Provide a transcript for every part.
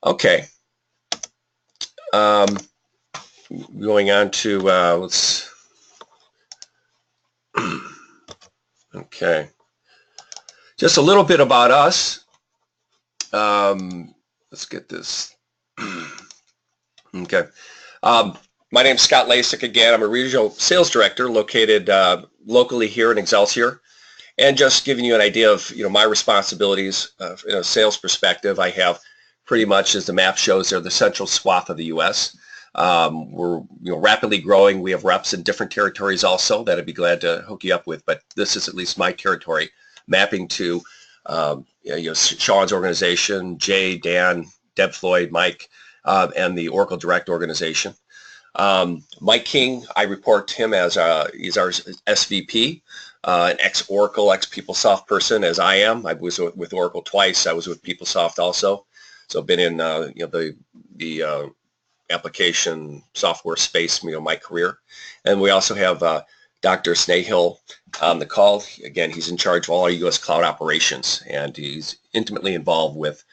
Okay. Going on to let's. Okay. Just a little bit about us. Let's get this. Okay. My name's Scott Lasik again. I'm a regional sales director located locally here in Excelsior. And just giving you an idea of my responsibilities in a sales perspective, I have pretty much, as the map shows there, the central swath of the U.S. We're rapidly growing. We have reps in different territories also that I'd be glad to hook you up with, but this is at least my territory, mapping to Sean's organization, Jay, Dan, Deb Floyd, Mike, and the Oracle Direct organization. Mike King, I report to him as he's our SVP. An ex-Oracle, ex-PeopleSoft person, as I am. I was with Oracle twice. I was with PeopleSoft also. So I've been in the application software space my career. And we also have Dr. Snahill on the call. Again, he's in charge of all our U.S. cloud operations, and he's intimately involved with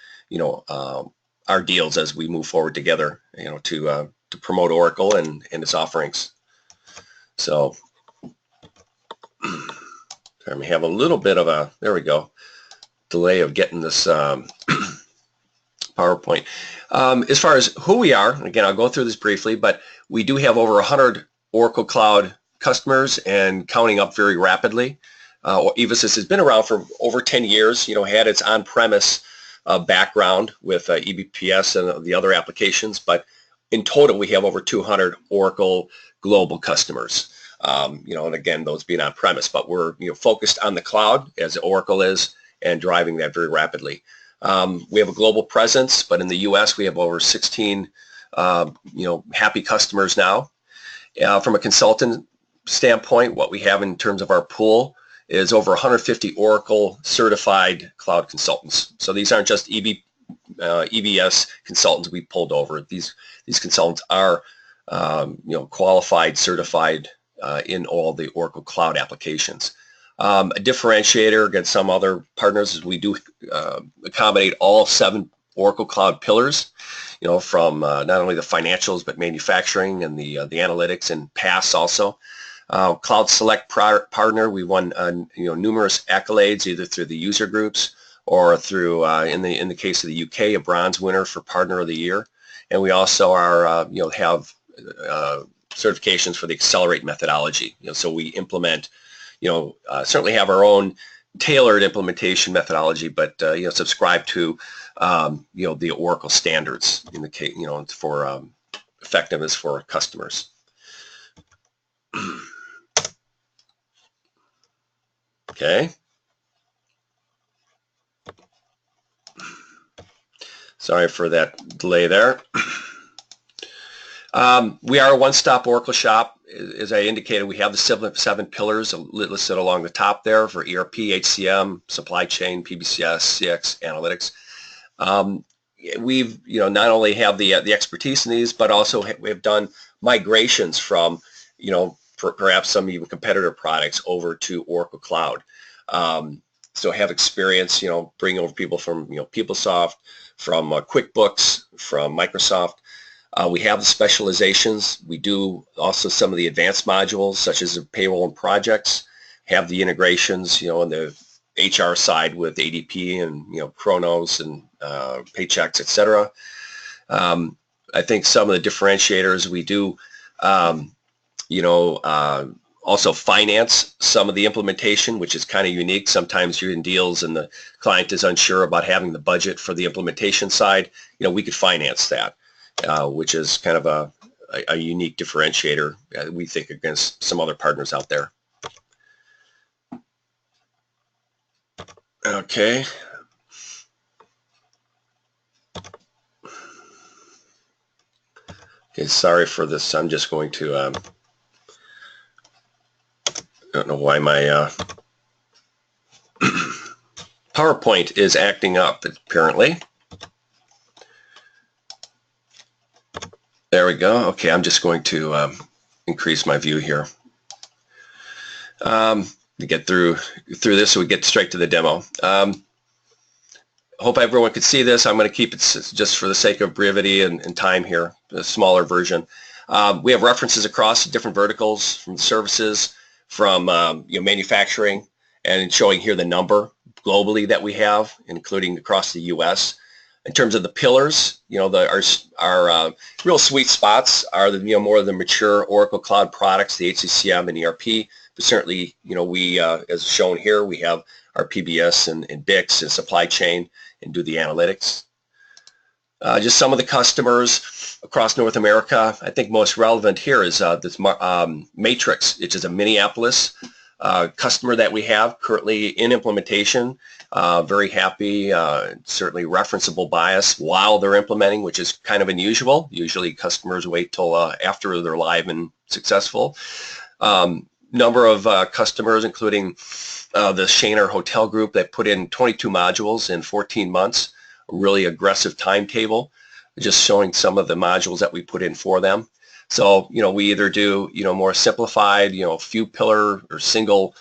our deals as we move forward together to promote Oracle and its offerings. So I may have a little bit of a, there we go, delay of getting this PowerPoint. As far as who we are, again, I'll go through this briefly, but we do have over 100 Oracle Cloud customers and counting up very rapidly. Evosys has been around for over 10 years, had its on-premise background with EBPS and the other applications, but in total we have over 200 Oracle global customers. And again, those being on premise, but we're focused on the cloud as Oracle is and driving that very rapidly. We have a global presence, but in the U.S. we have over 16 happy customers now. From a consultant standpoint, what we have in terms of our pool is over 150 Oracle certified cloud consultants. So these aren't just EBS consultants we pulled over. These consultants are qualified, certified in all the Oracle Cloud applications. A differentiator against some other partners is we do accommodate all 7 Oracle Cloud pillars, from not only the financials but manufacturing and the analytics and PaaS also. Cloud Select partner, we won numerous accolades either through the user groups or through in the case of the UK, a bronze winner for Partner of the Year, and we also are have certifications for the Accelerate methodology. So we implement, certainly have our own tailored implementation methodology, but subscribe to the Oracle standards in the case, for effectiveness for customers. Okay. Sorry for that delay there. We are a one-stop Oracle shop. As I indicated, we have the 7 pillars listed along the top there for ERP, HCM, supply chain, PBCS, CX, analytics. We've not only have the expertise in these, but also we've done migrations from perhaps some even competitor products over to Oracle Cloud. So have experience bringing over people from PeopleSoft, from QuickBooks, from Microsoft. We have the specializations. We do also some of the advanced modules, such as the payroll and projects, have the integrations, on the HR side with ADP and, Kronos and Paychecks, etc. I think some of the differentiators we do, also finance some of the implementation, which is kind of unique. Sometimes you're in deals and the client is unsure about having the budget for the implementation side. We could finance that. Which is kind of a unique differentiator, we think, against some other partners out there. Okay. Okay, sorry for this. I'm just going to, I don't know why my PowerPoint is acting up, apparently. There we go. Okay, I'm just going to increase my view here to get through this so we get straight to the demo. hope everyone could see this. I'm going to keep it just for the sake of brevity and time here, a smaller version. We have references across different verticals, from services, from manufacturing, and showing here the number globally that we have, including across the U.S. In terms of the pillars, our real sweet spots are the more of the mature Oracle Cloud products, the HCM and ERP. But certainly, we, as shown here, we have our PBCS and BICS and supply chain and do the analytics. Just some of the customers across North America. I think most relevant here is this Matrix, which is a Minneapolis customer that we have currently in implementation. Very happy, certainly referenceable bias while they're implementing, which is kind of unusual. Usually customers wait till after they're live and successful. Number of customers, including the Shaner Hotel Group, that put in 22 modules in 14 months, a really aggressive timetable, just showing some of the modules that we put in for them. So, we either do, more simplified, few pillar or single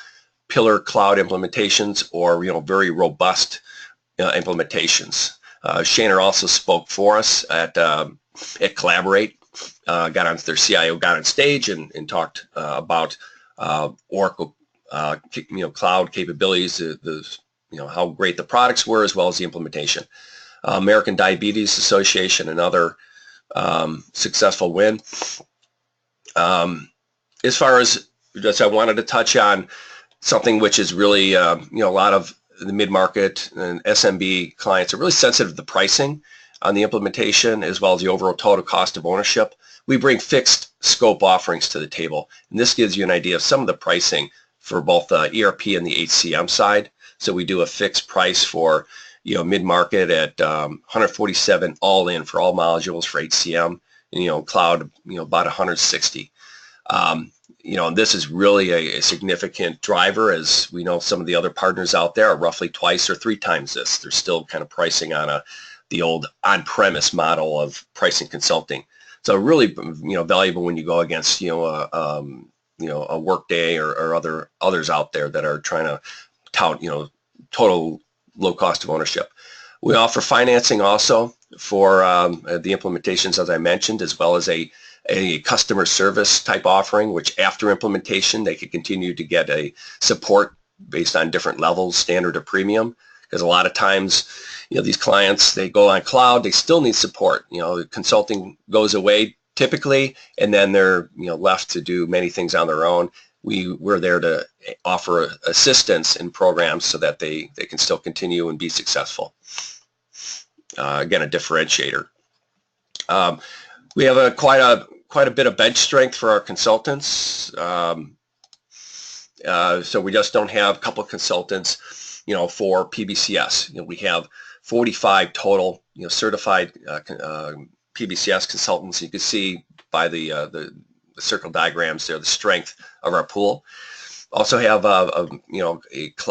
pillar cloud implementations, or, very robust implementations. Shaner also spoke for us at Collaborate, got on their CIO, got on stage and talked about Oracle, cloud capabilities, how great the products were, as well as the implementation. American Diabetes Association, another successful win. As far as just, I wanted to touch on something which is really, a lot of the mid-market and SMB clients are really sensitive to the pricing on the implementation, as well as the overall total cost of ownership. We bring fixed scope offerings to the table, and this gives you an idea of some of the pricing for both the ERP and the HCM side. So we do a fixed price for mid-market at $147 all in for all modules for HCM, and cloud about $160. And this is really a significant driver, as we know some of the other partners out there are roughly twice or three times this. They're still kind of pricing on the old on-premise model of pricing consulting. So really, valuable when you go against, a Workday or others out there that are trying to tout, total low cost of ownership. We offer financing also for the implementations, as I mentioned, as well as a customer service type offering, which after implementation, they could continue to get a support based on different levels, standard or premium. Because a lot of times, these clients, they go on cloud, they still need support. Consulting goes away typically, and then they're left to do many things on their own. We're there to offer assistance in programs so that they can still continue and be successful. Again, a differentiator. We have quite a bit of bench strength for our consultants. So we just don't have a couple of consultants, for PBCS. We have 45 total, certified PBCS consultants. You can see by the circle diagrams there the strength of our pool. Also have a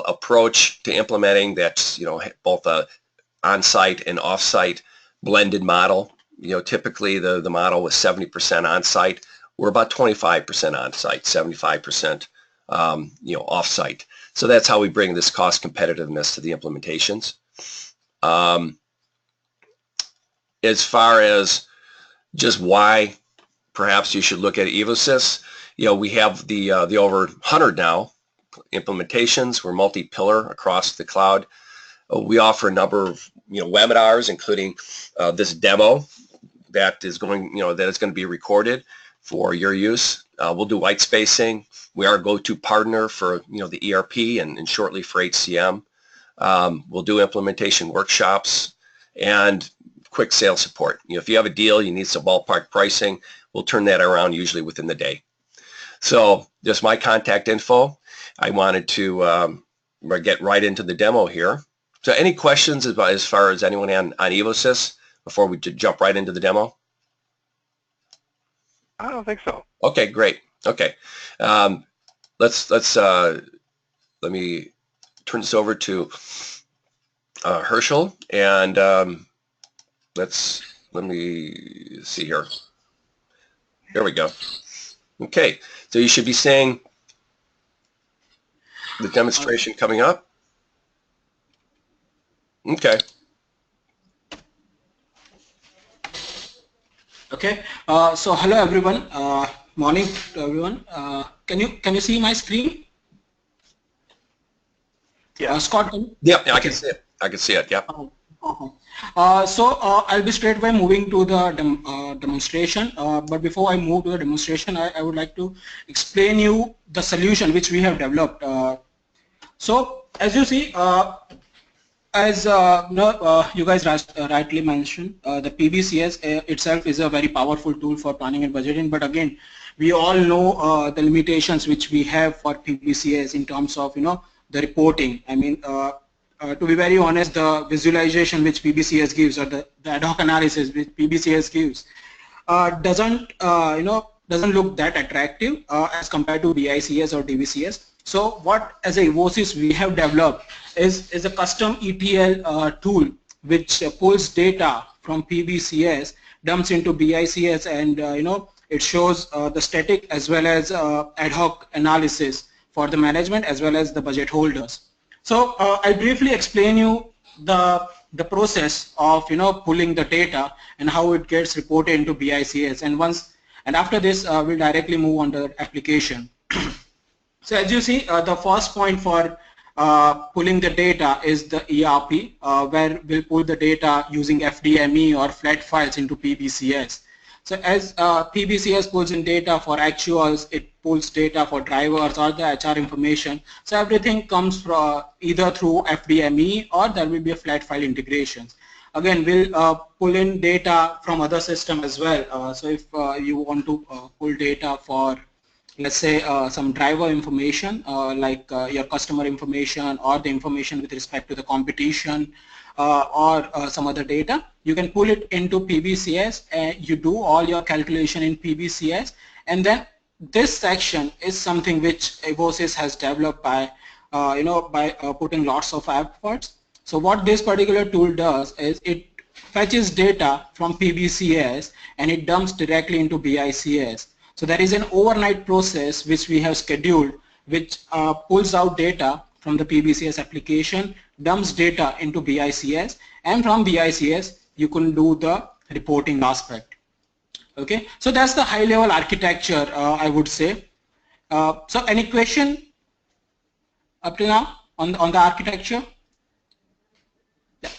approach to implementing that's both a on-site and off-site blended model. Typically the model was 70% on-site. We're about 25% on-site, 75% off-site. So that's how we bring this cost competitiveness to the implementations. As far as just why perhaps you should look at Evosys, we have the over 100 now implementations. We're multi-pillar across the cloud. We offer a number of webinars, including this demo that is going to be recorded for your use. We'll do white spacing. We are a go-to partner for the ERP and shortly for HCM. We'll do implementation workshops and quick sales support. If you have a deal, you need some ballpark pricing, we'll turn that around usually within the day. So just my contact info. I wanted to get right into the demo here. So any questions as far as anyone on Evosys before we jump right into the demo? I don't think so. Okay, great. Okay, let me turn this over to Herschel, and let me see here. There we go. Okay, so you should be seeing the demonstration coming up. Okay. Okay. So hello everyone. Morning to everyone. Can you see my screen? Yeah. Scott. Yep, I can Okay. see it. I can see it. Yep. So I'll be straight away moving to the demonstration. But before I move to the demonstration, I would like to explain you the solution which we have developed. So as you see, as you guys rightly mentioned, the PBCS itself is a very powerful tool for planning and budgeting. But again, we all know the limitations which we have for PBCS in terms of the reporting. I mean, to be very honest, the visualization which PBCS gives, or the ad hoc analysis which PBCS gives, doesn't look that attractive as compared to BICS or DVCS. So what as a Evosys we have developed is a custom ETL tool which pulls data from PBCS, dumps into BICS, and it shows the static as well as ad hoc analysis for the management as well as the budget holders. So I'll briefly explain you the process of pulling the data and how it gets reported into BICS, and after this we'll directly move on to the application. So as you see, the first point for pulling the data is the ERP, where we'll pull the data using FDME or flat files into PBCS. So as PBCS pulls in data for actuals, it pulls data for drivers or the HR information. So everything comes from either through FDME or there will be a flat file integrations. Again, we'll pull in data from other system as well. So if you want to pull data for, let's say, some driver information like your customer information or the information with respect to the competition or some other data, you can pull it into PBCS and you do all your calculation in PBCS, and then this section is something which Evosys has developed by putting lots of efforts. So what this particular tool does is it fetches data from PBCS and it dumps directly into BICS. So there is an overnight process which we have scheduled, which pulls out data from the PBCS application, dumps data into BICS, and from BICS you can do the reporting aspect. Okay, so that's the high level architecture, I would say. So any question up to now on the architecture? Yeah.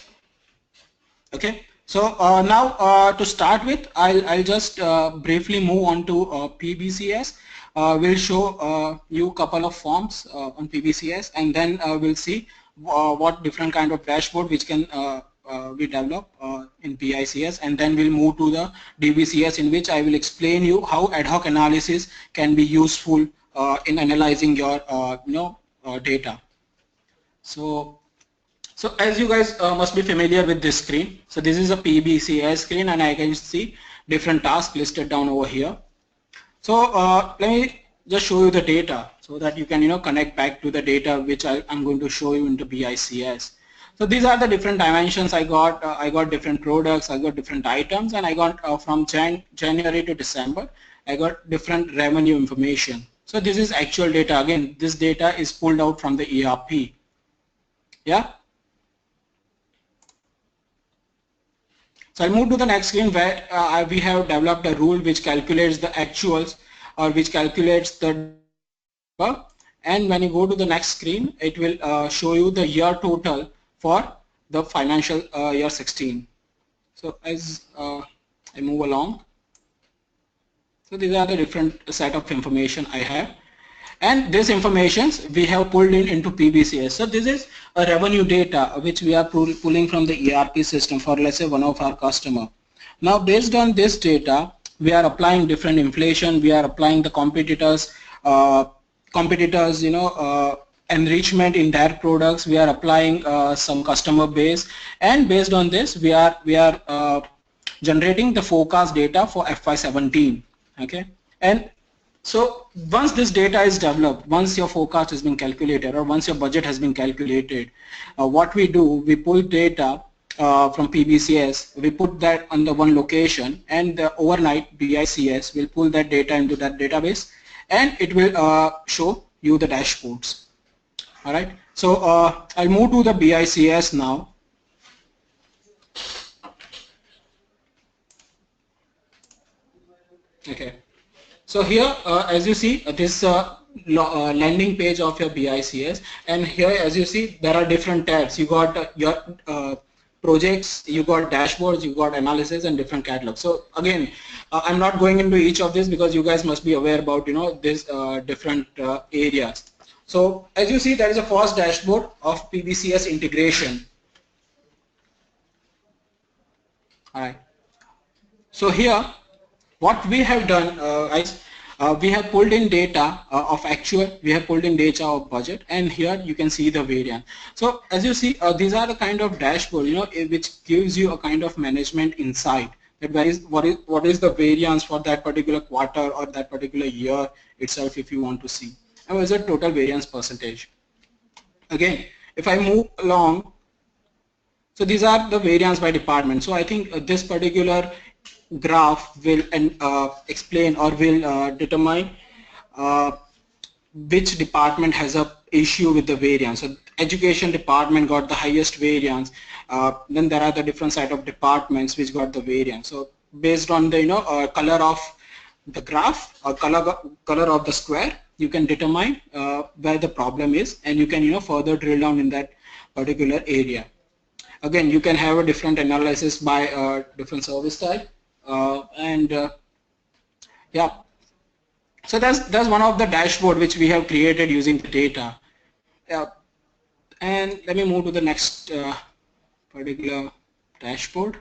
Okay, so now to start with, I'll just briefly move on to PBCS. We'll show you a couple of forms on PBCS, and then we'll see what different kind of dashboard which can we develop in BICS, and then we'll move to the DBCS, in which I will explain you how ad hoc analysis can be useful in analyzing your data. So as you guys must be familiar with this screen. So this is a PBCS screen, and I can see different tasks listed down over here. So let me just show you the data so that you can connect back to the data which I'm going to show you into BICS. So these are the different dimensions I got. I got different products, I got different items, and I got from January to December, I got different revenue information. So this is actual data. Again, this data is pulled out from the ERP. Yeah. So I'll move to the next screen, where we have developed a rule which calculates the actuals, or which calculates the, and when you go to the next screen, it will show you the year total for the financial year 16. So as I move along, so these are the different set of information I have. And this information we have pulled in into PBCS. So this is a revenue data which we are pulling from the ERP system for, let's say, one of our customer. Now based on this data, we are applying different inflation, we are applying the competitors enrichment in their products, we are applying some customer base, and based on this we are generating the forecast data for FY17. Okay, and so once this data is developed, once your forecast has been calculated, or once your budget has been calculated, what we do, we pull data from PBCS, we put that on the one location, and the overnight BICS will pull that data into that database, and it will show you the dashboards. All right. So I'll move to the BICS now. Okay. So here, as you see, this landing page of your BICS, and here, as you see, there are different tabs. You got your projects, you got dashboards, you got analysis, and different catalogs. So again, I'm not going into each of this because you guys must be aware about this different areas. So as you see, there is a first dashboard of PBCS integration. All right. So here, what we have done, guys, we have pulled in data of actual, we have pulled in data of budget, and here you can see the variance. So as you see, these are the kind of dashboard, which gives you a kind of management insight that what is the variance for that particular quarter or that particular year itself, if you want to see, and what is the total variance percentage. Again, if I move along, so these are the variance by department. So I think this particular graph will explain or will determine uh, which department has a issue with the variance. So education department got the highest variance. Then there are the different set of departments which got the variance. So based on the color of the graph or color of the square, you can determine where the problem is, and you can further drill down in that particular area. Again, you can have a different analysis by different service type, and yeah. So that's one of the dashboard which we have created using the data. Yeah. And let me move to the next particular dashboard.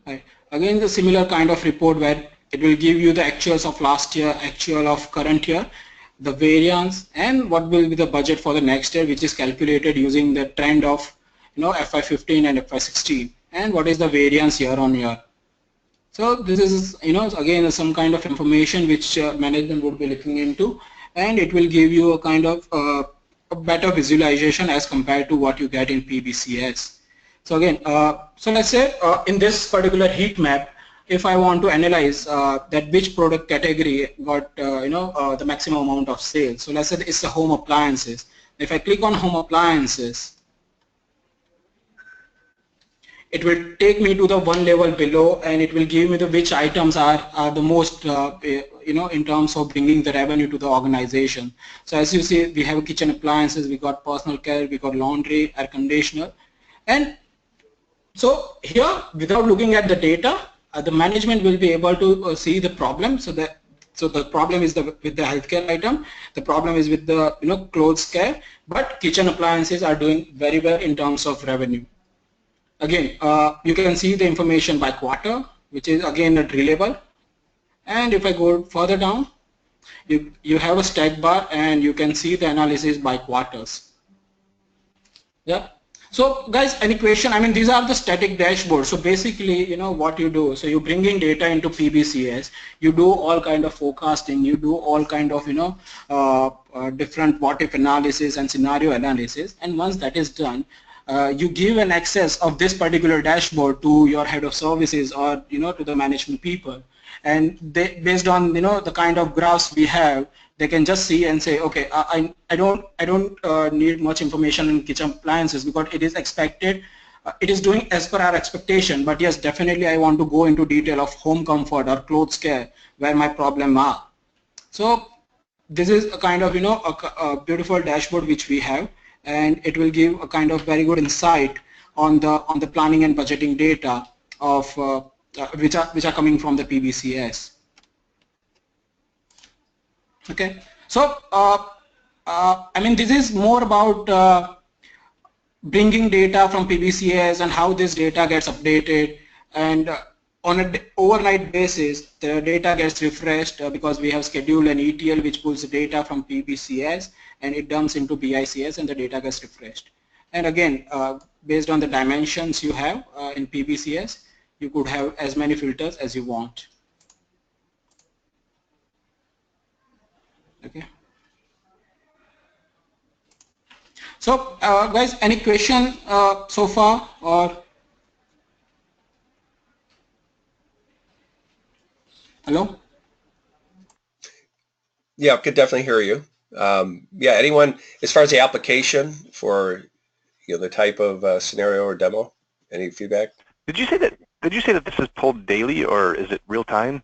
Right. Again, the similar kind of report where it will give you the actuals of last year, actual of current year, the variance, and what will be the budget for the next year, which is calculated using the trend of FY15 and FY16, and what is the variance year on year. So this is again some kind of information which management would be looking into, and it will give you a kind of a better visualization as compared to what you get in PBCS. So again, so let's say in this particular heat map, if I want to analyze that which product category got the maximum amount of sales. So let's say it's the home appliances. If I click on home appliances, it will take me to the one level below, and it will give me the which items are the most in terms of bringing the revenue to the organization. So as you see, we have kitchen appliances, we got personal care, we got laundry, air conditioner, and so here, without looking at the data, the management will be able to see the problem. So the problem is with the healthcare item, the problem is with the clothes care, but kitchen appliances are doing very well in terms of revenue. Again, you can see the information by quarter, which is again drillable. And if I go further down, you have a stack bar, and you can see the analysis by quarters. Yeah. So guys, any question? I mean, these are the static dashboards. So basically, what you do. So you bring in data into PBCS. You do all kind of forecasting. You do all kind of different what-if analysis and scenario analysis. And once that is done, you give an access of this particular dashboard to your head of services or to the management people, and they, based on the kind of graphs we have, they can just see and say, okay, I don't need much information in kitchen appliances because it is expected, it is doing as per our expectation, but yes, definitely I want to go into detail of home comfort or clothes care where my problem are. So this is a kind of a beautiful dashboard which we have, and it will give a kind of very good insight on the planning and budgeting data of which are coming from the PBCS. Okay, so I mean, this is more about bringing data from PBCS and how this data gets updated, and on an overnight basis the data gets refreshed because we have scheduled an ETL which pulls the data from PBCS and it dumps into BICS, and the data gets refreshed. And again, based on the dimensions you have in PBCS, you could have as many filters as you want. Okay. So guys, any question so far, or hello? Yeah, could definitely hear you. Yeah, anyone, as far as the application for the type of scenario or demo, any feedback? Did you say that did you say that this is pulled daily or is it real time?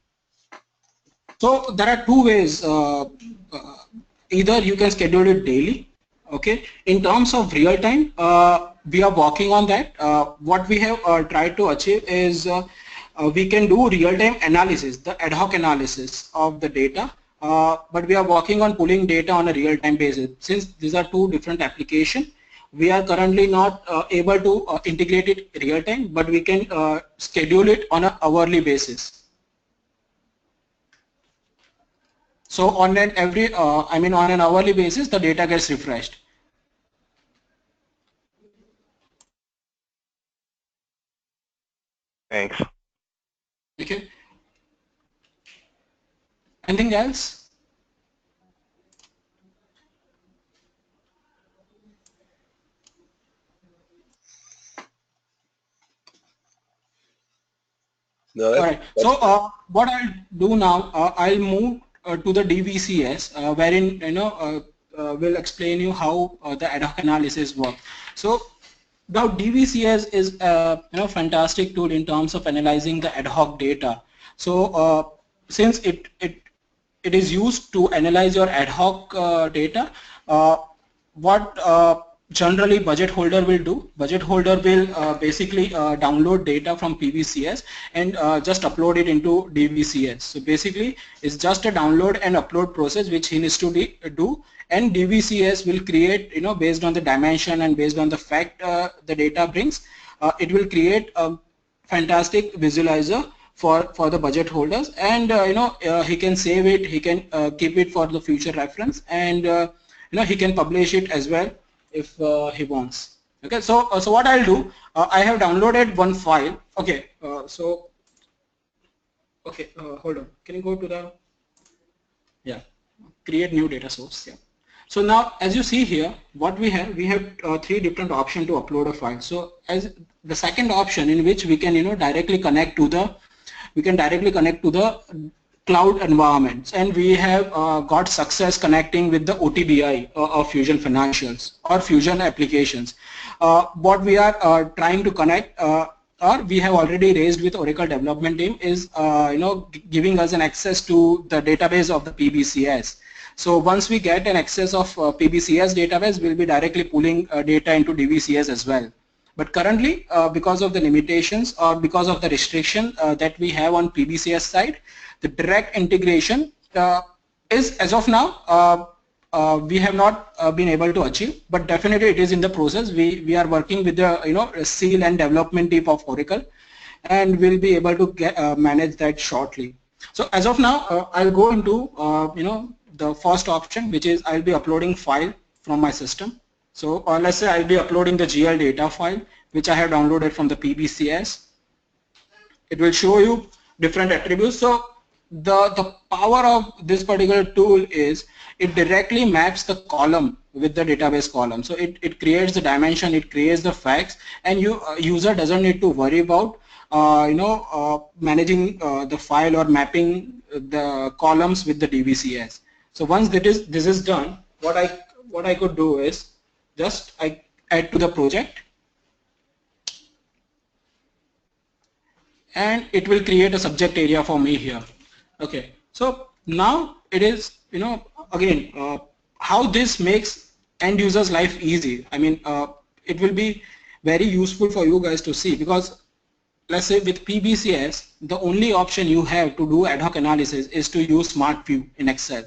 So there are two ways. Either you can schedule it daily. Okay. In terms of real time, we are working on that. What we have tried to achieve is we can do real time analysis, the ad hoc analysis of the data. But we are working on pulling data on a real time basis. Since these are two different applications, we are currently not able to integrate it real time, but we can schedule it on an hourly basis. So on an on an hourly basis, the data gets refreshed. Thanks. Okay. Anything else? No, All right. So what I'll do now, I'll move to the DVCS, wherein we'll explain you how the ad hoc analysis works. So now DVCS is a fantastic tool in terms of analyzing the ad hoc data. So since it is used to analyze your ad hoc data, what generally budget holder will do, budget holder will basically download data from PBCS and just upload it into DVCS. So basically it's just a download and upload process which he needs to do, and DVCS will create, based on the dimension and based on the fact the data brings, it will create a fantastic visualizer for the budget holders, and he can save it, he can keep it for the future reference, and he can publish it as well if he wants. Okay, so what I'll do, I have downloaded one file. Okay, hold on, can you go to the create new data source? So now as you see here, what we have three different options to upload a file. So as the second option, in which we can directly connect to the cloud environments, and we have got success connecting with the OTBI of Fusion Financials or Fusion applications. What we are trying to connect, or we have already raised with Oracle development team, is giving us an access to the database of the PBCS. So once we get an access of PBCS database, we'll be directly pulling data into DVCS as well. But currently, because of the limitations or because of the restriction that we have on PBCS side, the direct integration is, as of now, we have not been able to achieve, but definitely it is in the process. We are working with the seal and development team of Oracle, and we'll be able to manage that shortly. So as of now, I'll go into the first option, which is I'll be uploading file from my system. So let's say I'll be uploading the GL data file which I have downloaded from the PBCS. It will show you different attributes. So the power of this particular tool is it directly maps the column with the database column. So it creates the dimension, it creates the facts, and user doesn't need to worry about managing the file or mapping the columns with the DVCS. So once this is done, what I could do is just I add to the project, and it will create a subject area for me here. Okay, so now it is again how this makes end users life easy. I mean it will be very useful for you guys to see, because let's say with PBCS the only option you have to do ad hoc analysis is to use Smart View in Excel,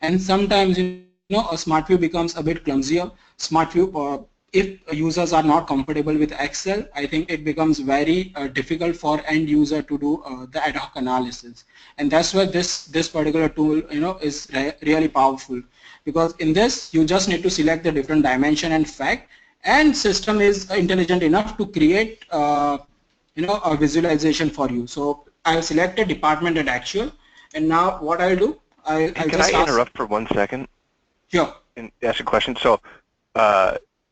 and sometimes a Smart View becomes a bit clumsier. Smart View, if users are not comfortable with Excel, I think it becomes very difficult for end user to do the ad hoc analysis, and that's why this particular tool is really powerful, because in this you just need to select the different dimension and fact, and system is intelligent enough to create a visualization for you. So I'll select a department and actual, and now what I'll do, Can I interrupt for 1 second? Sure. And ask a question. So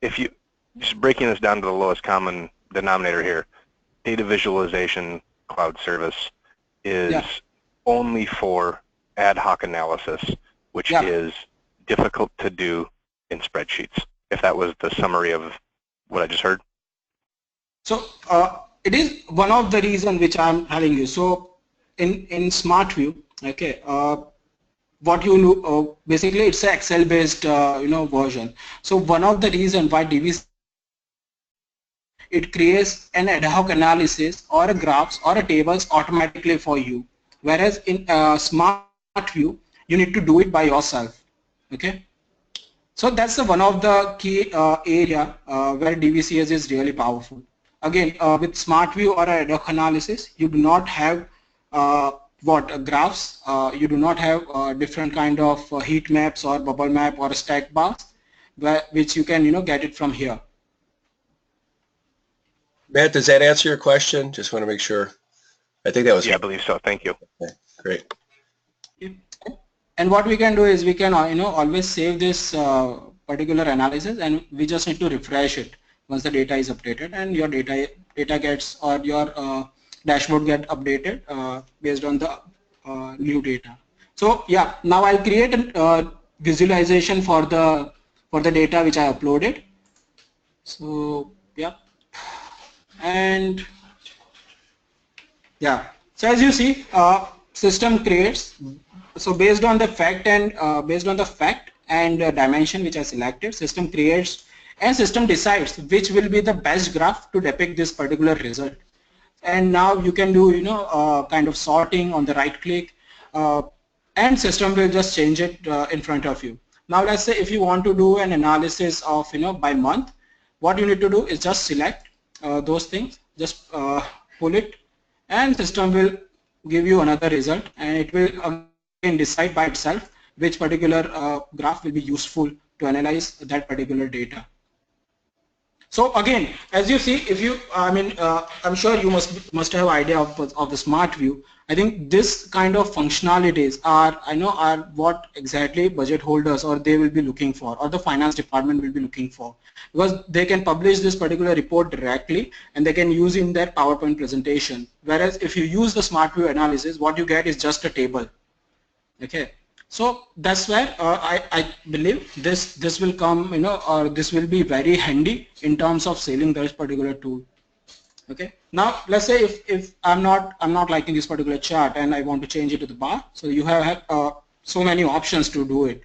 if you just breaking this down to the lowest common denominator here, data visualization cloud service is only for ad hoc analysis, which is difficult to do in spreadsheets, if that was the summary of what I just heard. So it is one of the reason which I'm telling you. So in Smart View, okay, what you do, basically it's an Excel based version. So one of the reason why DVC, it creates an ad hoc analysis or a graphs or a tables automatically for you, whereas in Smart View you need to do it by yourself. Okay, so that's the one of the key area where DVCS is really powerful. Again, with Smart View or ad hoc analysis, you do not have graphs. You do not have different kind of heat maps or bubble map or stack bars, which you can get it from here. Matt, does that answer your question? Just want to make sure. I think that was. Yeah, I believe so. Thank you. Okay, great. And what we can do is we can always save this particular analysis, and we just need to refresh it once the data is updated, and your data gets, or your dashboard get updated based on the new data. So yeah, now I'll create a visualization for the data which I uploaded. So yeah, and yeah, so as you see, system creates. So based on the fact and dimension which I selected, system creates and system decides which will be the best graph to depict this particular result. And now you can do kind of sorting on the right click, and system will just change it in front of you. Now let's say if you want to do an analysis of by month, what you need to do is just select those things, just pull it, and system will give you another result, and it will again decide by itself which particular graph will be useful to analyze that particular data. So again, as you see, if you, I'm sure you must have idea of the Smart View. I think this kind of functionalities are what exactly budget holders or they will be looking for, or the finance department will be looking for, because they can publish this particular report directly and they can use in their PowerPoint presentation. Whereas if you use the Smart View analysis, what you get is just a table. Okay. So that's where I believe this will come, or this will be very handy in terms of selling this particular tool. Okay. Now let's say if I'm not liking this particular chart and I want to change it to the bar. So you have so many options to do it.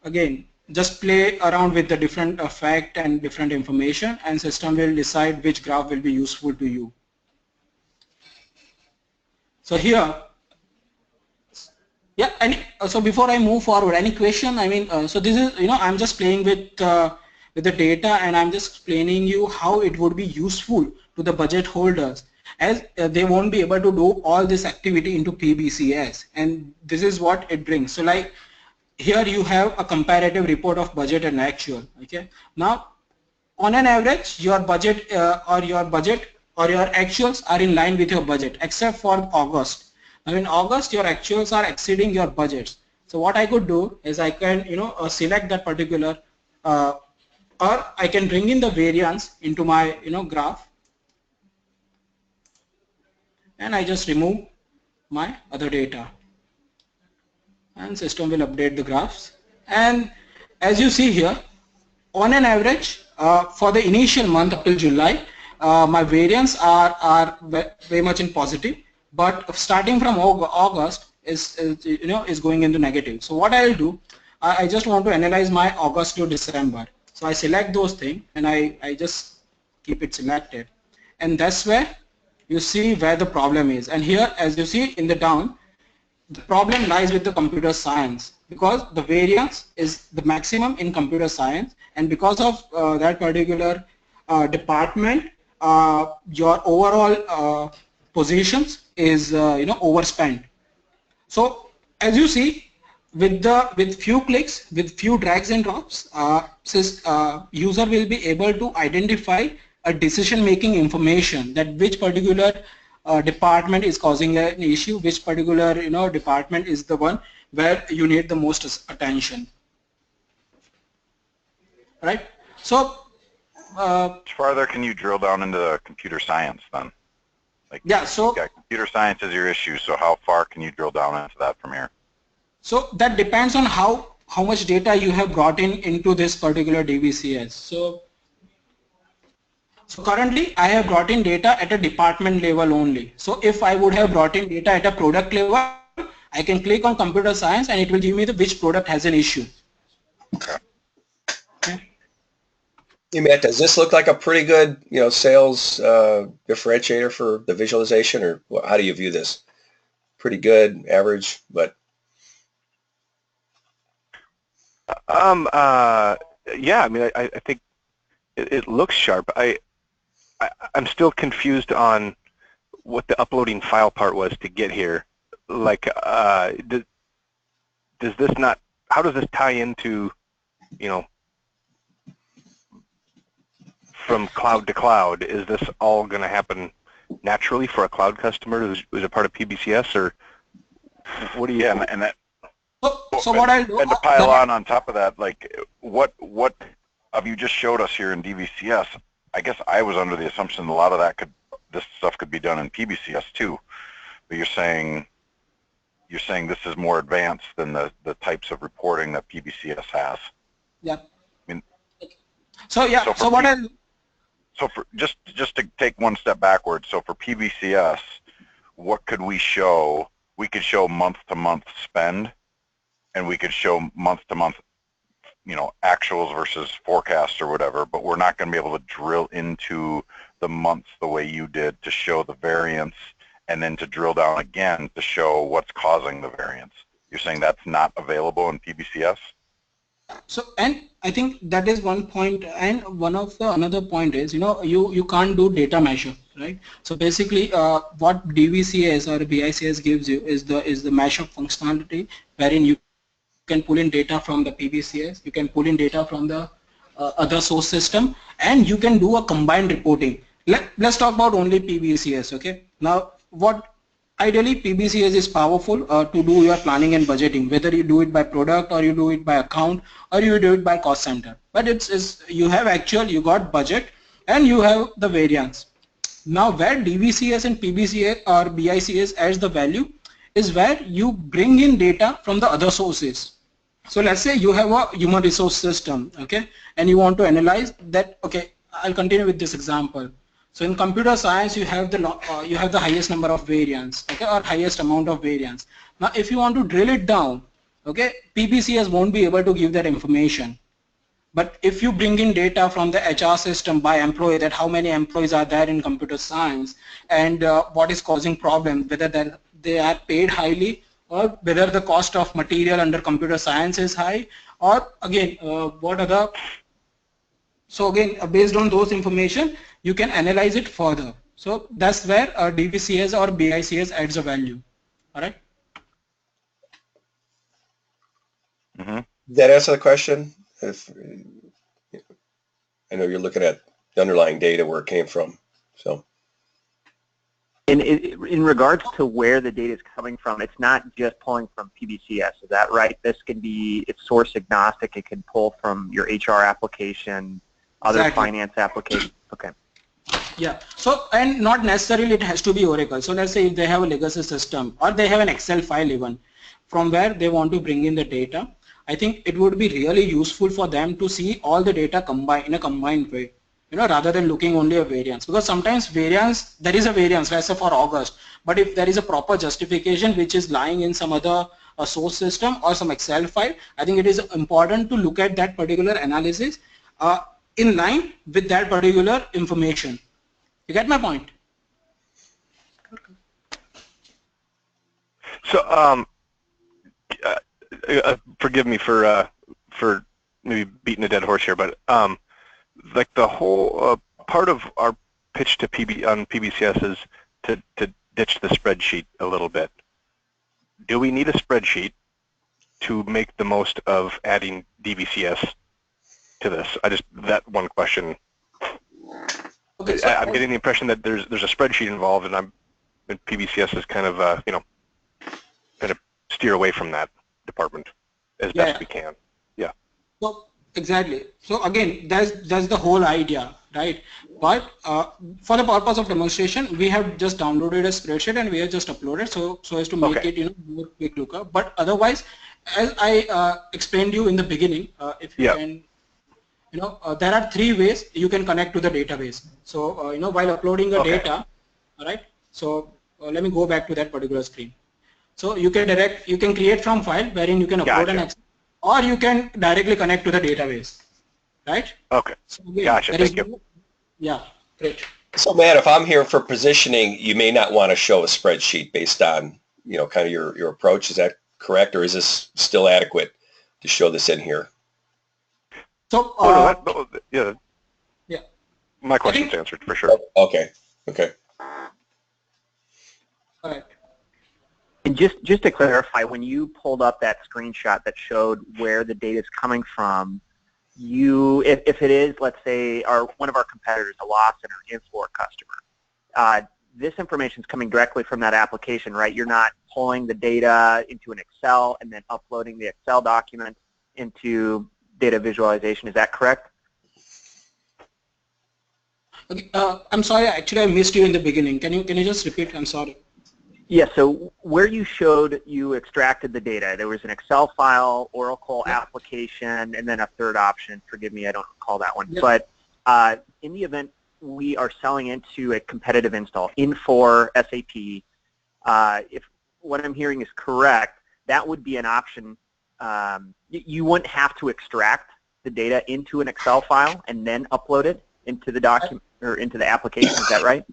Again, just play around with the different fact and different information, and system will decide which graph will be useful to you. So here. Yeah, and so before I move forward, any question? So this is, I'm just playing with the data, and I'm just explaining you how it would be useful to the budget holders, as they won't be able to do all this activity into PBCS, and this is what it brings. So like here you have a comparative report of budget and actual. Okay, now on an average, your budget or your actuals are in line with your budget, except for August. Now in August, your actuals are exceeding your budgets. So what I could do is I can select that particular, or I can bring in the variance into my graph, and I just remove my other data, and system will update the graphs. And as you see here, on an average for the initial month up till July, my variance are very much in positive. But starting from August is going into negative. So what I'll do, I just want to analyze my August to December. So I select those things, and I just keep it selected, and that's where you see where the problem is. And here, as you see in the down, the problem lies with the computer science, because the variance is the maximum in computer science, and because of that particular department, your overall positions is overspent. So as you see, with few clicks, with few drags and drops, user will be able to identify a decision-making information, that which particular department is causing an issue, which particular department is the one where you need the most attention. Right? So further, can you drill down into the computer science then? Like, yeah, so computer science is your issue, so how far can you drill down into that from here? So that depends on how much data you have brought into this particular DVCS. So So currently I have brought in data at a department level only. So if I would have brought in data at a product level, I can click on computer science and it will give me the which product has an issue. Okay. Hey, Matt, does this look like a pretty good, sales differentiator for the visualization, or how do you view this? Pretty good, average, but yeah, I mean, I think it looks sharp. I'm still confused on what the uploading file part was to get here. Like, does this not? How does this tie into, from cloud to cloud? Is this all going to happen naturally for a cloud customer who's a part of PBCS, or what do you? Yeah, and that. So what I'll do, and to pile on top of that, like what have you just showed us here in DVCS? I guess I was under the assumption a lot of that this stuff could be done in PBCS too, but you're saying this is more advanced than the types of reporting that PBCS has. Yeah. I mean, so yeah. So what I'll. So for just to take one step backwards, so for PBCS, what could we show? We could show month-to-month spend, and we could show month-to-month, actuals versus forecasts or whatever, but we're not going to be able to drill into the months the way you did to show the variance, and then to drill down again to show what's causing the variance. You're saying that's not available in PBCS? So, and I think that is one point, and one of the another point is, you can't do data measure, right? So basically, what DVCS or BICS gives you is the measure functionality, wherein you can pull in data from the PBCS, you can pull in data from the other source system, and you can do a combined reporting. Let's talk about only PBCS, okay? Now, ideally, PBCS is powerful to do your planning and budgeting, whether you do it by product or you do it by account or you do it by cost center. But you have you got budget, and you have the variance. Now, where DVCS and PBCS or BICS adds the value is where you bring in data from the other sources. So let's say you have a human resource system, okay, and you want to analyze that. Okay, I'll continue with this example. So in computer science, you have the highest number of variance, okay, or highest amount of variance. Now, if you want to drill it down, okay, PBCS won't be able to give that information. But if you bring in data from the HR system by employee, that how many employees are there in computer science, and what is causing problem, whether they are paid highly, or whether the cost of material under computer science is high, or again, what other. So again, based on those information, you can analyze it further. So that's where DVCS or BICS adds a value. All right. Did that answer the question? I know you're looking at the underlying data where it came from. So. In regards to where the data is coming from, it's not just pulling from PBCS, is that right? This can be, it's source agnostic, it can pull from your HR application, other finance applications. Okay. Yeah. So, and not necessarily it has to be Oracle. So let's say if they have a legacy system or they have an Excel file even from where they want to bring in the data, I think it would be really useful for them to see all the data combined in a combined way, rather than looking only at variance. Because sometimes variance, there is a variance, let's say for August, but if there is a proper justification which is lying in some other source system or some Excel file, I think it is important to look at that particular analysis in line with that particular information. You get my point? So, forgive me for maybe beating a dead horse here, but like the whole part of our pitch to on PBCS is to ditch the spreadsheet a little bit. Do we need a spreadsheet to make the most of adding DVCS to this? That one question. Okay, so I'm getting the impression that there's a spreadsheet involved, and PBCS is kind of kind of steer away from that department as best we can. Yeah. So exactly. So again, that's the whole idea, right? But for the purpose of demonstration, we have just downloaded a spreadsheet and we have just uploaded so as to make it more quick lookup. But otherwise, as I explained you in the beginning, if you can there are 3 ways you can connect to the database. So while uploading the data, all right. So let me go back to that particular screen. So you can create from file wherein you can upload an Excel, or you can directly connect to the database, right? Okay. So again, Gotcha. Thank you. Yeah, great. So Matt, if I'm here for positioning, you may not want to show a spreadsheet based on, kind of your approach. Is that correct, or is this still adequate to show this in here? So yeah. My question's answered for sure. Okay. All right. And just to clarify, when you pulled up that screenshot that showed where the data is coming from, if it is, let's say, one of our competitors, a Lawson or Infor customer, this information is coming directly from that application, right? You're not pulling the data into an Excel and then uploading the Excel document into data visualization. Is that correct? Okay, I'm sorry, actually I missed you in the beginning. Can you just repeat? I'm sorry. Yeah, so where you showed you extracted the data, there was an Excel file, Oracle application, and then a third option. Forgive me, I don't recall that one. But in the event we are selling into a competitive install, Infor, SAP, if what I'm hearing is correct, that would be an option. You wouldn't have to extract the data into an Excel file and then upload it into the document or into the application. Is that right?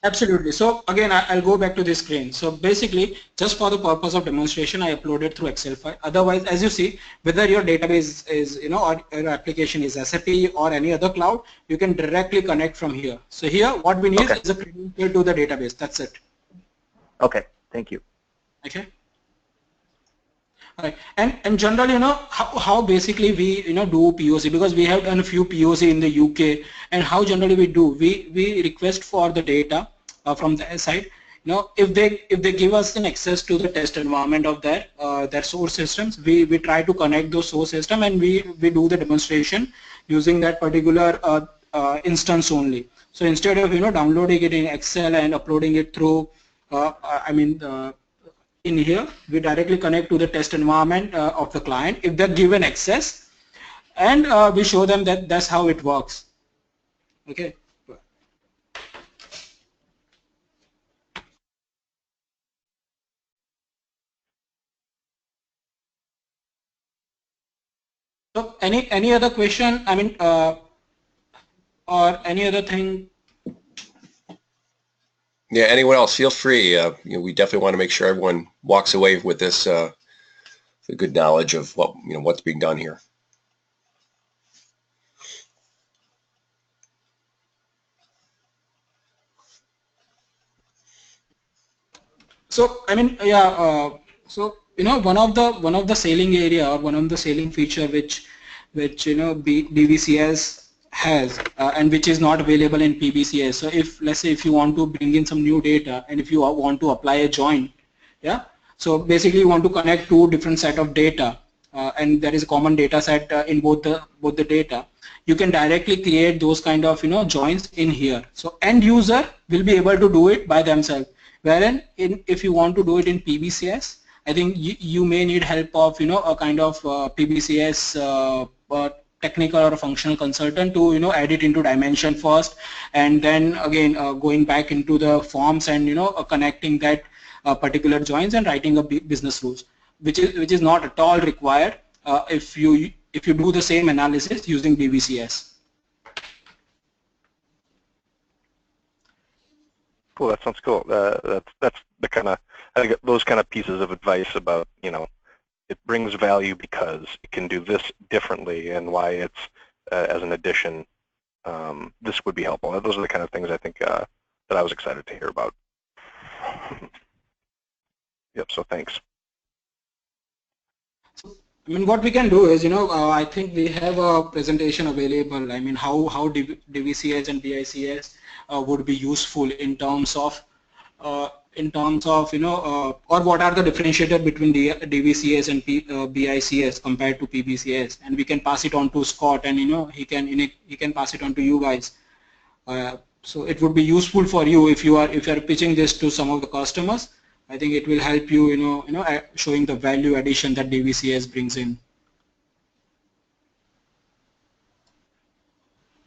Absolutely. So again, I'll go back to this screen. So basically, just for the purpose of demonstration, I uploaded through Excel file. Otherwise, as you see, whether your database is, or your application is SAP or any other cloud, you can directly connect from here. So here, what we need is a credential to the database. That's it. Okay. Thank you. Okay. All right. And generally, how basically we do POC, because we have done a few POC in the UK, and how generally we do, we request for the data from their side. If they give us an access to the test environment of their source systems, we try to connect those source system, and we do the demonstration using that particular instance only. So instead of downloading it in Excel and uploading it through in here, we directly connect to the test environment of the client if they're given access, and we show them that that's how it works. Okay. So any other question? Or any other thing? Yeah, anyone else, feel free. We definitely want to make sure everyone walks away with this a good knowledge of what's being done here. So so one of the selling area, or one of the selling feature which DVCS has and which is not available in PBCS. So let's say if you want to bring in some new data, and if you want to apply a join, so basically you want to connect two different set of data, and there is a common data set in both the data. You can directly create those kind of joins in here. So end user will be able to do it by themselves. Wherein if you want to do it in PBCS, I think you may need help of a kind of PBCS technical or a functional consultant to add it into dimension first, and then again going back into the forms and connecting that particular joins and writing a business rules, which is not at all required if you do the same analysis using DVCS. Cool, that sounds cool. That's the kind of, I think those kind of pieces of advice about, it brings value because it can do this differently, and why it's as an addition, this would be helpful. Those are the kind of things I think that I was excited to hear about. Yep, so thanks. What we can do is, I think we have a presentation available. How DVCS and BICS would be useful in terms of or what are the differentiator between DVCS and BICS compared to PBCS, and we can pass it on to Scott, and he can pass it on to you guys. So it would be useful for you if you are pitching this to some of the customers. I think it will help you, showing the value addition that DVCS brings in.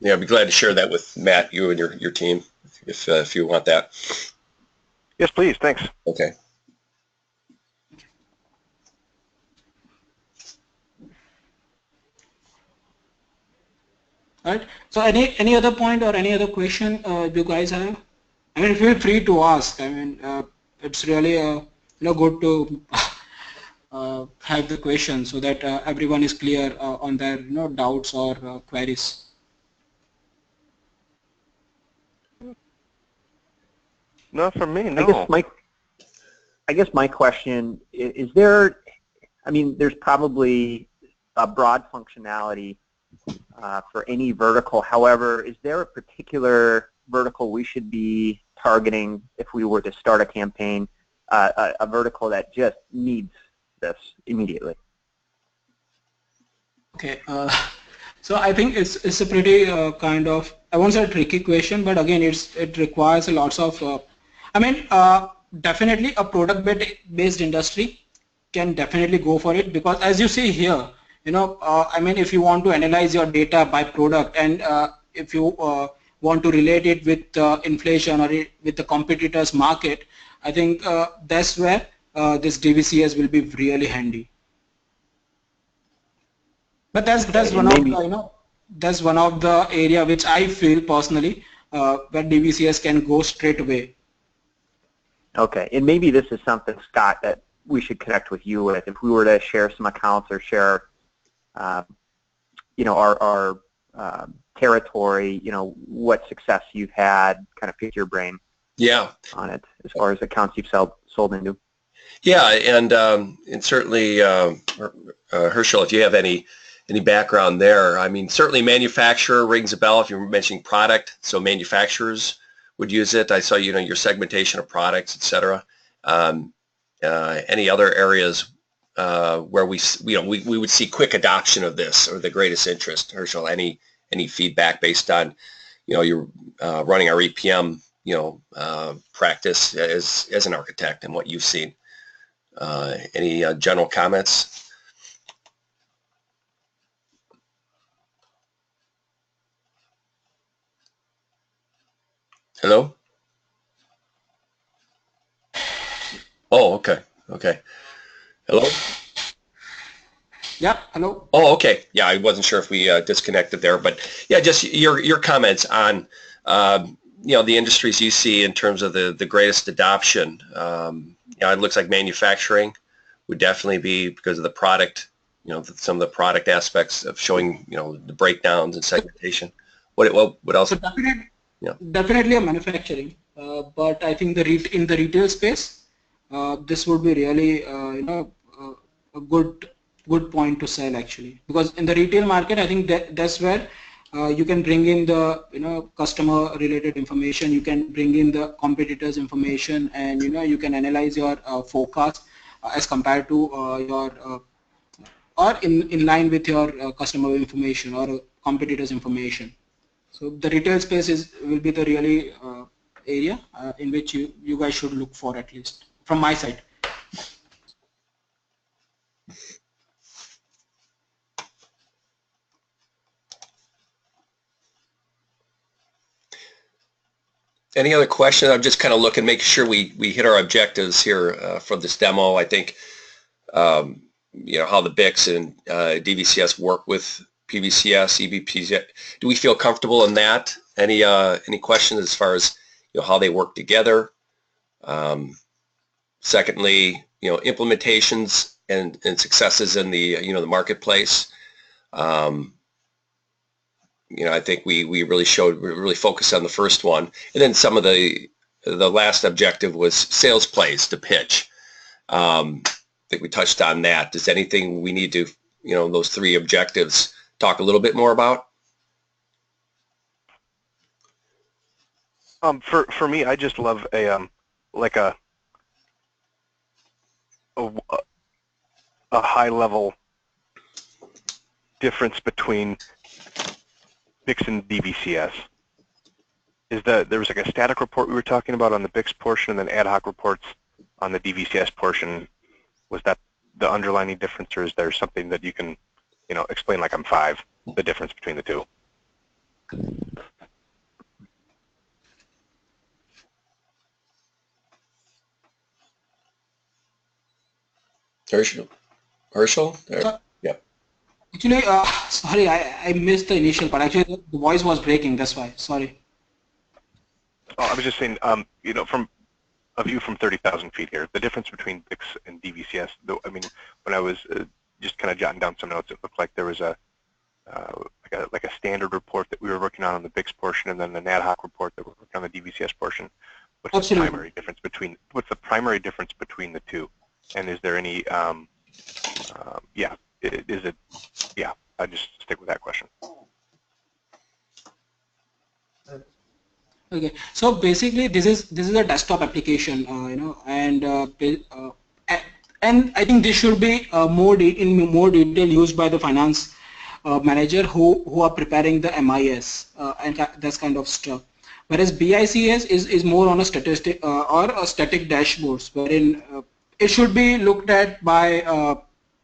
Yeah, I'd be glad to share that with Matt, you and your team, if you want that. Yes, please. Thanks. Okay. Right. So any other point or any other question you guys have? I mean, feel free to ask. I mean, it's really good to have the question so that everyone is clear on their doubts or queries. No, for me, no. I guess my question is there. I mean, there's probably a broad functionality for any vertical. However, is there a particular vertical we should be targeting if we were to start a campaign, a vertical that just needs this immediately? Okay, so I think it's a pretty kind of, I won't say a tricky question, but again it requires a lots of I mean definitely a product-based industry can definitely go for it, because as you see here, I mean, if you want to analyze your data by product, and if you want to relate it with inflation or with the competitors market, I think that's where this DVCS will be really handy. But that's one of the that's one of the area which I feel personally where DVCS can go straight away. Okay, and maybe this is something, Scott, that we should connect with you with. If we were to share some accounts or share, our territory, what success you've had, kind of pick your brain. Yeah. On it as far as accounts you've sold into. Yeah, and certainly Herschel, if you have any background there, I mean, certainly manufacturer rings a bell if you're mentioning product. So manufacturers would use it. I saw your segmentation of products, etc. Any other areas where we would see quick adoption of this or the greatest interest? Herschel, any feedback based on you're running our EPM practice as an architect and what you've seen? Any general comments? Hello? Oh, okay. Hello? Yeah, hello? Oh, okay. Yeah, I wasn't sure if we disconnected there, but yeah, just your comments on the industries you see in terms of the greatest adoption. It looks like manufacturing would definitely be because of the product, some of the product aspects of showing, the breakdowns and segmentation. What else? So definitely a manufacturing, but I think in the retail space, this would be really a good point to sell actually, because in the retail market, I think that's where you can bring in the customer related information, you can bring in the competitors information, and you can analyze your forecast as compared to your or in line with your customer information or competitors information. So the retail space will be the really area in which you guys should look for, at least from my side. Any other questions? I'm just kind of looking, making sure we hit our objectives here for this demo. I think how the BICS and DVCS work with PBCS, EBPs. Do we feel comfortable in that? Any questions as far as how they work together? Secondly, implementations and successes in the the marketplace. I think we really focused on the first one, and then some of the last objective was sales plays to pitch. I think we touched on that. Does anything we need to, those three objectives, talk a little bit more about? For me, I just love a high level difference between BICS and DVCS. There was like a static report we were talking about on the BICS portion, and then ad hoc reports on the DVCS portion. Was that the underlying difference, or is there something that you can, explain like I'm 5, the difference between the two? Herschel? Yeah. Actually, sorry, I missed the initial part. Actually, the voice was breaking. That's why. Sorry. Oh, I was just saying, you know, from a view from 30,000 feet here, the difference between BICS and DVCS. Though, I mean, when I was just kind of jotting down some notes, it looked like there was like a standard report that we were working on the BICS portion, and then an ad hoc report that we're working on the DVCS portion. What's the primary difference between the two? And is there any I just stick with that question. Okay, so basically this is a desktop application, you know, and I think this should be in more detail used by the finance manager who are preparing the MIS and that kind of stuff. Whereas BICS is more on a statistic or a static dashboards, wherein it should be looked at by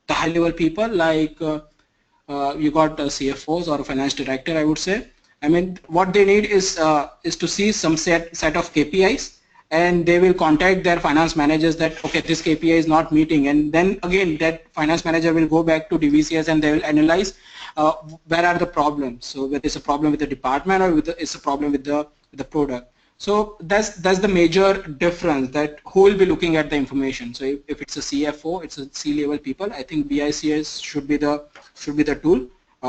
the high level people like you got CFOs or a finance director, I would say. I mean, what they need is to see some set of KPIs, and they will contact their finance managers that, okay, this KPI is not meeting, and then again that finance manager will go back to DVCS and they will analyze where are the problems. So whether it's a problem with the department or it's a problem with the product. So that's the major difference, that who will be looking at the information. So if it's a CFO, it's a C-level people, I think BICS should be the tool.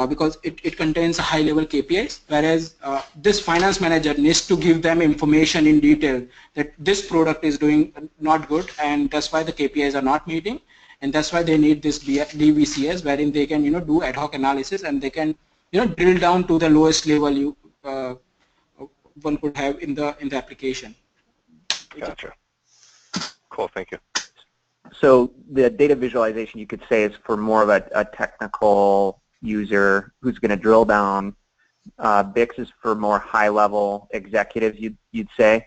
Because it contains high-level KPIs, whereas this finance manager needs to give them information in detail that this product is doing not good, and that's why the KPIs are not meeting, and that's why they need this DVCS, wherein they can do ad hoc analysis, and they can drill down to the lowest level one could have in the application. Gotcha. Cool. Thank you. So the data visualization, you could say, is for more of a technical user who's going to drill down. BICS is for more high-level executives, you'd say.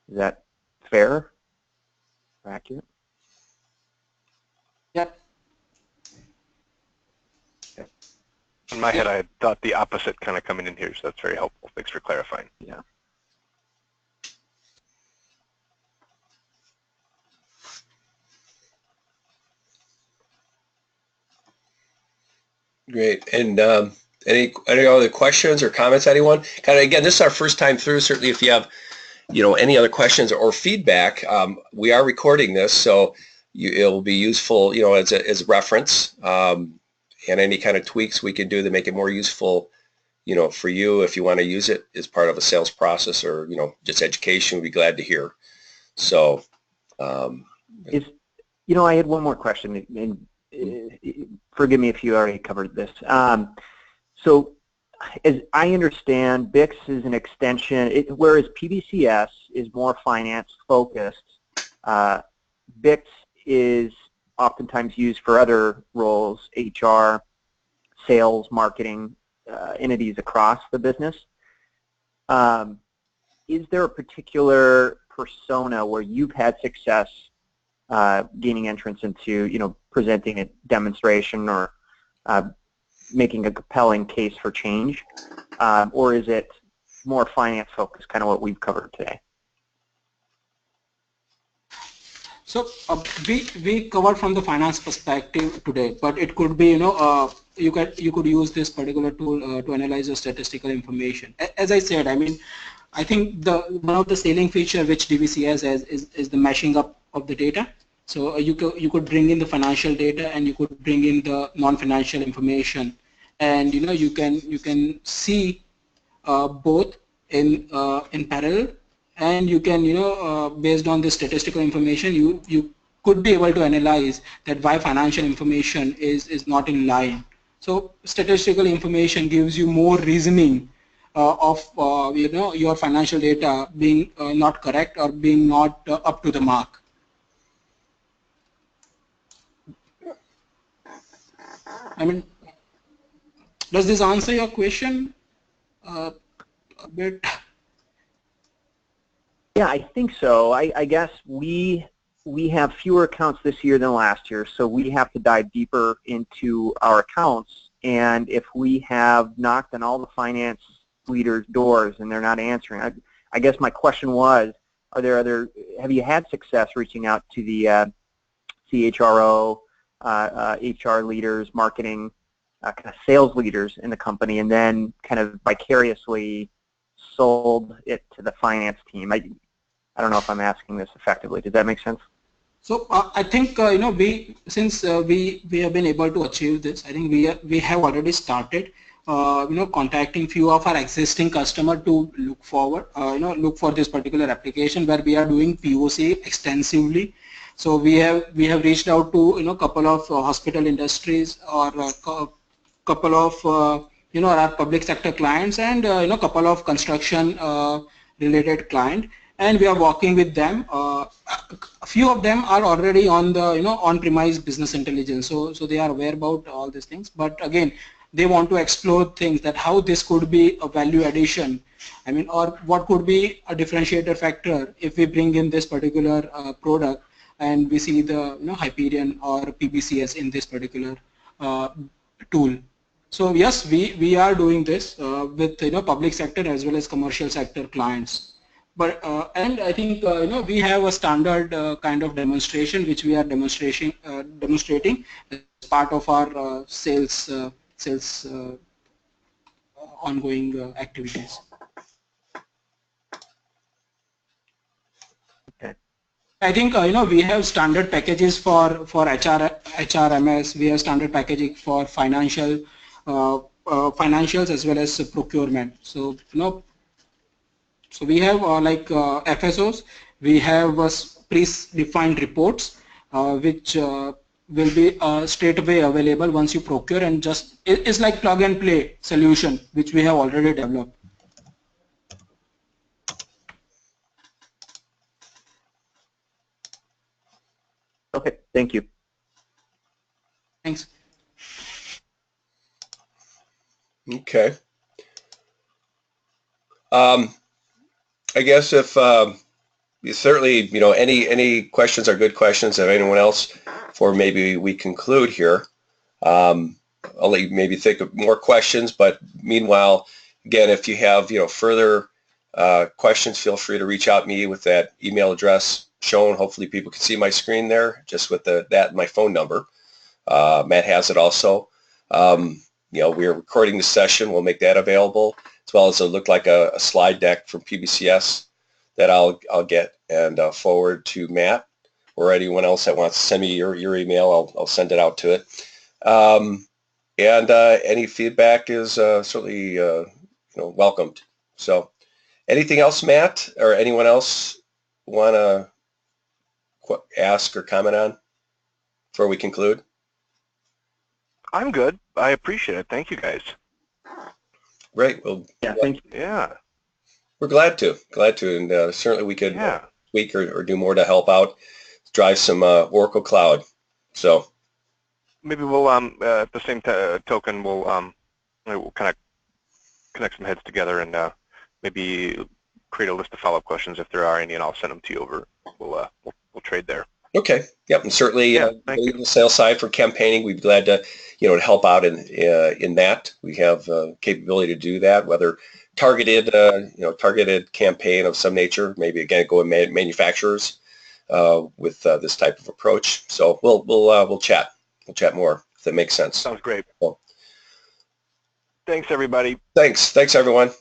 Is that fair or accurate? Yep. Okay. In my head, I had thought the opposite kind of coming in here, so that's very helpful. Thanks for clarifying. Yeah. Great. And any other questions or comments, anyone? Kind of, again, this is our first time through. Certainly, if you have any other questions or feedback, we are recording this, so it'll be useful as a reference, and any kind of tweaks we can do to make it more useful for you if you want to use it as part of a sales process or just education. We'd be glad to hear. So I had one more question, and forgive me if you already covered this. So as I understand, BICS is an extension, whereas PBCS is more finance focused. BICS is oftentimes used for other roles, HR, sales, marketing, entities across the business. Is there a particular persona where you've had success gaining entrance into, presenting a demonstration or making a compelling case for change, or is it more finance focused, kind of what we've covered today? So we covered from the finance perspective today, but it could be you could use this particular tool to analyze the statistical information. As I said, I mean, I think one of the salient feature which DVCS has is the mashing up of the data. So you could bring in the financial data, and you could bring in the non-financial information, and you can see both in parallel, and you can based on the statistical information you could be able to analyze that why financial information is not in line. So statistical information gives you more reasoning of your financial data being not correct or being not up to the mark. I mean, does this answer your question a bit? Yeah, I think so. I guess we have fewer accounts this year than last year, so we have to dive deeper into our accounts. And if we have knocked on all the finance leaders' doors and they're not answering. I guess my question was, have you had success reaching out to the CHRO, HR leaders, marketing, kind of sales leaders in the company, and then kind of vicariously sold it to the finance team? I don't know if I'm asking this effectively. Does that make sense? So I think since we have been able to achieve this, I think we have already started contacting few of our existing customer to look forward look for this particular application where we are doing POC extensively. So we have reached out to couple of hospital industries or couple of our public sector clients and couple of construction related client, and we are working with them. A few of them are already on the on-premise business intelligence, so they are aware about all these things. But again, they want to explore things that how this could be a value addition. I mean, or what could be a differentiator factor if we bring in this particular product and we see the Hyperion or PBCS in this particular tool. So yes, we are doing this with public sector as well as commercial sector clients. But and I think we have a standard kind of demonstration which we are demonstrating as part of our sales ongoing activities. Okay. I think we have standard packages for HRMS. We have standard packaging for financials as well as procurement. So so we have FSOs. We have pre-defined reports which will be straight away available once you procure, and just it's like plug and play solution which we have already developed. Okay, thank you. Thanks. Okay. I guess if certainly any questions are good questions of anyone else before maybe we conclude here. I'll let you maybe think of more questions, but meanwhile, again, if you have further questions, feel free to reach out to me with that email address shown. Hopefully people can see my screen there just with that and my phone number. Matt has it also. We're recording the session. We'll make that available, as well as it looked like a slide deck from PBCS that I'll get and forward to Matt or anyone else that wants to send me your email. I'll send it out to it. And any feedback is certainly welcomed. So, anything else, Matt, or anyone else want to ask or comment on before we conclude? I'm good. I appreciate it. Thank you, guys. Great. Well, yeah, thank you. Yeah. We're glad to, and certainly we could tweak or do more to help out, drive some Oracle Cloud. So maybe we'll at the same token we'll kind of connect some heads together and maybe create a list of follow-up questions if there are any, and I'll send them to you over. We'll trade there. Okay. Yep. And certainly, the sales side for campaigning, we'd be glad to, to help out in that. We have capability to do that, whether targeted, targeted campaign of some nature, maybe again go with manufacturers with this type of approach. So we'll chat. We'll chat more if that makes sense. Sounds great. So, thanks, everybody. Thanks, everyone.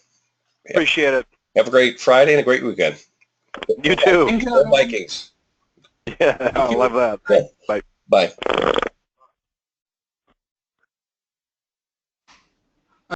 Appreciate it. Have a great Friday and a great weekend. You too. Go Vikings. Yeah, I love that. Yeah. Bye. Bye.